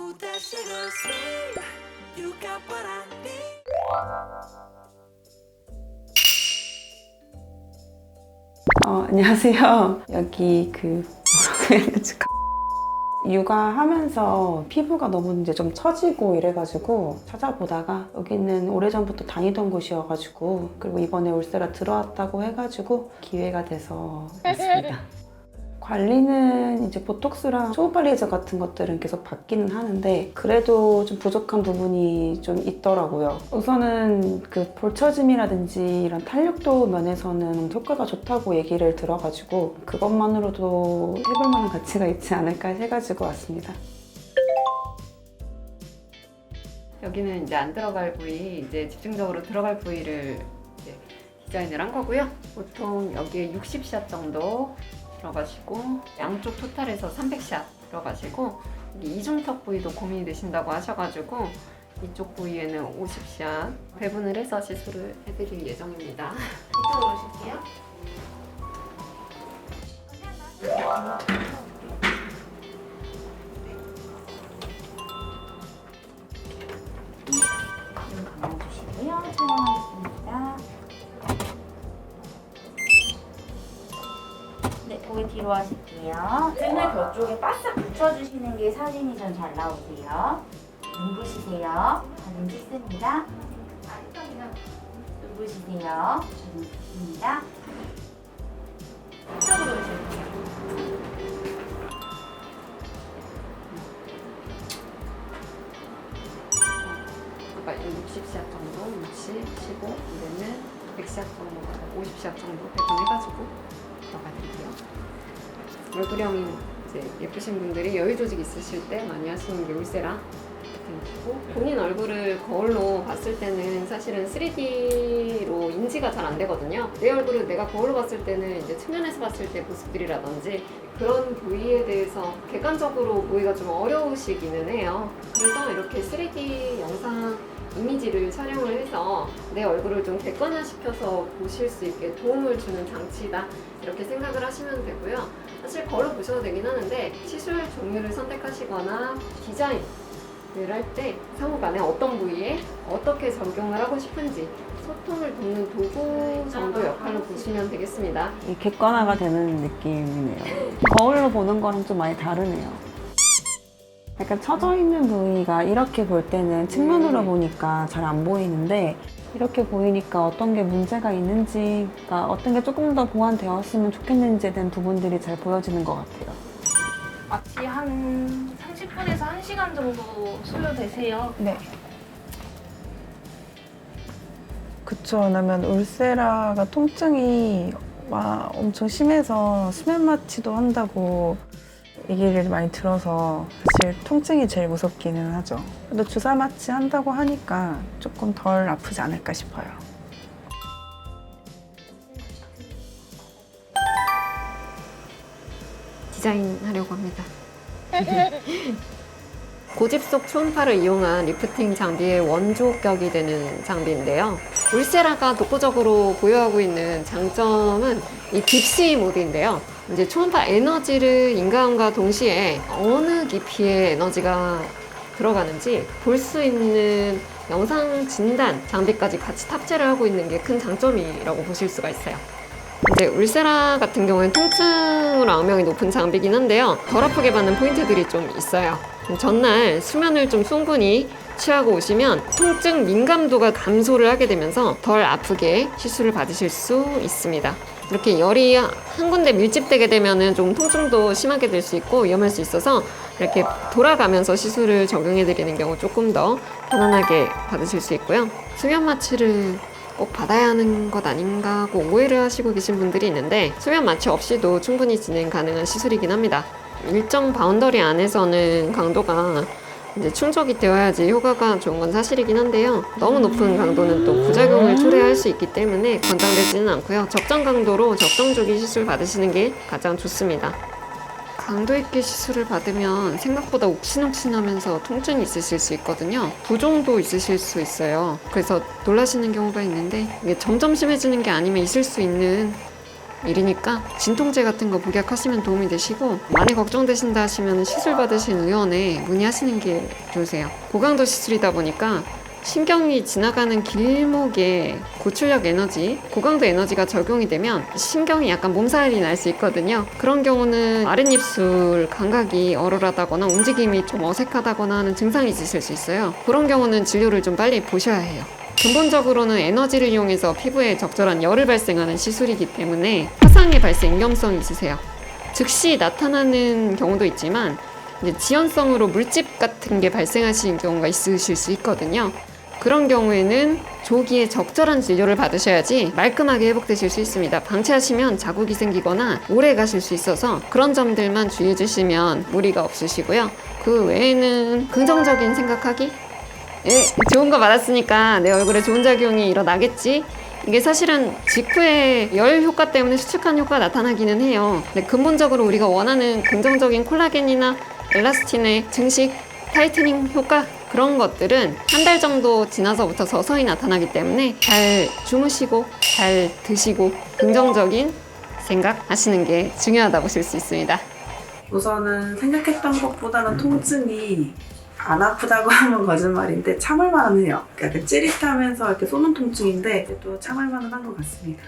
Ooh, that sugar sweet. You got what I need. 안녕하세요. 여기 뭐라고 해야 되지? 육아하면서 피부가 너무 이제 좀 처지고 이래가지고 찾아보다가 여기는 오래전부터 다니던 곳이어가지고, 그리고 이번에 울세라 들어왔다고 해가지고 기회가 돼서 왔습니다. 관리는 이제 보톡스랑 초음파 레이저 같은 것들은 계속 받기는 하는데 그래도 좀 부족한 부분이 좀 있더라고요. 우선은 볼 처짐이라든지 이런 탄력도 면에서는 효과가 좋다고 얘기를 들어가지고 그것만으로도 해볼 만한 가치가 있지 않을까 해가지고 왔습니다. 여기는 이제 안 들어갈 부위, 이제 집중적으로 들어갈 부위를 이제 디자인을 한 거고요. 보통 여기에 60샷 정도 들어가시고 양쪽 토탈에서 300샷 들어가시고, 여기 이중턱 부위도 고민이 되신다고 하셔가지고 이쪽 부위에는 50샷 배분을 해서 시술을 해드릴 예정입니다. 이쪽으로 오실게요. 감아주시고요. 촬영하겠습니다. 네, 고개 뒤로 하실게요. 등을 벽 쪽에 바싹 붙여주시는 게 사진이 전 잘 나오세요. 눈부시세요. 가슴 찢습니다. 눈부시세요. 가슴 찢습니다. 이쪽으로 오실게요. 아까 60샷 정도, 60, 15, 이제는 100샷 정도, 50샷 정도 배분해가지고 들어가드릴게요. 얼굴형이 이제 예쁘신 분들이 여유 조직 있으실 때 많이 하시는 게 울세라 고, 본인 얼굴을 거울로 봤을 때는 사실은 3D로 인지가 잘 안 되거든요. 내 얼굴을 내가 거울로 봤을 때는 이제 측면에서 봤을 때 모습들이라든지 그런 부위에 대해서 객관적으로 보기가 좀 어려우시기는 해요. 그래서 이렇게 3D 영상 이미지를 촬영을 해서 내 얼굴을 좀 객관화시켜서 보실 수 있게 도움을 주는 장치다, 이렇게 생각을 하시면 되고요. 사실 거울로 보셔도 되긴 하는데 시술 종류를 선택하시거나 디자인을 할 때 상호간에 어떤 부위에 어떻게 적용을 하고 싶은지 소통을 돕는 도구 정도 역할로 보시면 되겠습니다. 이 객관화가 되는 느낌이네요. 거울로 보는 거랑 좀 많이 다르네요. 약간 처져 있는 부위가 이렇게 볼 때는 측면으로 보니까 잘 안 보이는데 이렇게 보이니까 어떤 게 문제가 있는지, 그러니까 어떤 게 조금 더 보완되었으면 좋겠는지에 대한 부분들이 잘 보여지는 것 같아요. 마취 한 30분에서 1시간 정도 소요되세요. 네. 그쵸. 왜냐면 울세라가 통증이 엄청 심해서 수면 마취도 한다고 얘기를 많이 들어서 사실 통증이 제일 무섭기는 하죠. 그래도 주사 마취 한다고 하니까 조금 덜 아프지 않을까 싶어요. 디자인 하려고 합니다. 고집속 초음파를 이용한 리프팅 장비의 원조격이 되는 장비인데요. 울세라가 독보적으로 보유하고 있는 장점은 이 딥시 모드인데요. 이제 초음파 에너지를 인간과 동시에 어느 깊이의 에너지가 들어가는지 볼 수 있는 영상 진단 장비까지 같이 탑재를 하고 있는 게 큰 장점이라고 보실 수가 있어요. 이제 울세라 같은 경우는 통증으로 악명이 높은 장비긴 한데요. 덜 아프게 받는 포인트들이 좀 있어요. 전날 수면을 좀 충분히 취하고 오시면 통증 민감도가 감소를 하게 되면서 덜 아프게 시술을 받으실 수 있습니다. 이렇게 열이 한 군데 밀집되게 되면은 좀 통증도 심하게 될 수 있고 위험할 수 있어서 이렇게 돌아가면서 시술을 적용해 드리는 경우 조금 더 편안하게 받으실 수 있고요. 수면 마취를 꼭 받아야 하는 것 아닌가 하고 오해를 하시고 계신 분들이 있는데 수면 마취 없이도 충분히 진행 가능한 시술이긴 합니다. 일정 바운더리 안에서는 강도가 이제 충족이 되어야지 효과가 좋은 건 사실이긴 한데요. 너무 높은 강도는 또 부작용을 초래할 수 있기 때문에 권장되지는 않고요. 적정 강도로 적정 주기 시술 받으시는 게 가장 좋습니다. 강도 있게 시술을 받으면 생각보다 욱신욱신하면서 통증이 있으실 수 있거든요. 부종도 있으실 수 있어요. 그래서 놀라시는 경우가 있는데 이게 점점 심해지는 게 아니면 있을 수 있는 일이니까 진통제 같은 거 복약하시면 도움이 되시고, 많이 걱정되신다 하시면 시술 받으신 의원에 문의하시는 게 좋으세요. 고강도 시술이다 보니까 신경이 지나가는 길목에 고출력 에너지, 고강도 에너지가 적용이 되면 신경이 약간 몸살이 날 수 있거든요. 그런 경우는 아랫입술 감각이 얼얼하다거나 움직임이 좀 어색하다거나 하는 증상이 있으실 수 있어요. 그런 경우는 진료를 좀 빨리 보셔야 해요. 근본적으로는 에너지를 이용해서 피부에 적절한 열을 발생하는 시술이기 때문에 화상의 발생 위험성이 있으세요. 즉시 나타나는 경우도 있지만 이제 지연성으로 물집 같은 게 발생하시는 경우가 있으실 수 있거든요. 그런 경우에는 조기에 적절한 진료를 받으셔야지 말끔하게 회복되실 수 있습니다. 방치하시면 자국이 생기거나 오래 가실 수 있어서 그런 점들만 주의해 주시면 무리가 없으시고요. 그 외에는 긍정적인 생각하기? 좋은 거 받았으니까 내 얼굴에 좋은 작용이 일어나겠지? 이게 사실은 직후에 열 효과 때문에 수축한 효과가 나타나기는 해요. 근데 근본적으로 우리가 원하는 긍정적인 콜라겐이나 엘라스틴의 증식, 타이트닝 효과, 그런 것들은 한 달 정도 지나서부터 서서히 나타나기 때문에 잘 주무시고 잘 드시고 긍정적인 생각하시는 게 중요하다고 보실 수 있습니다. 우선은 생각했던 것보다는 통증이 안 아프다고 하면 거짓말인데 참을만은 해요. 약간 찌릿하면서 이렇게 쏘는 통증인데 또 참을만은 한 것 같습니다.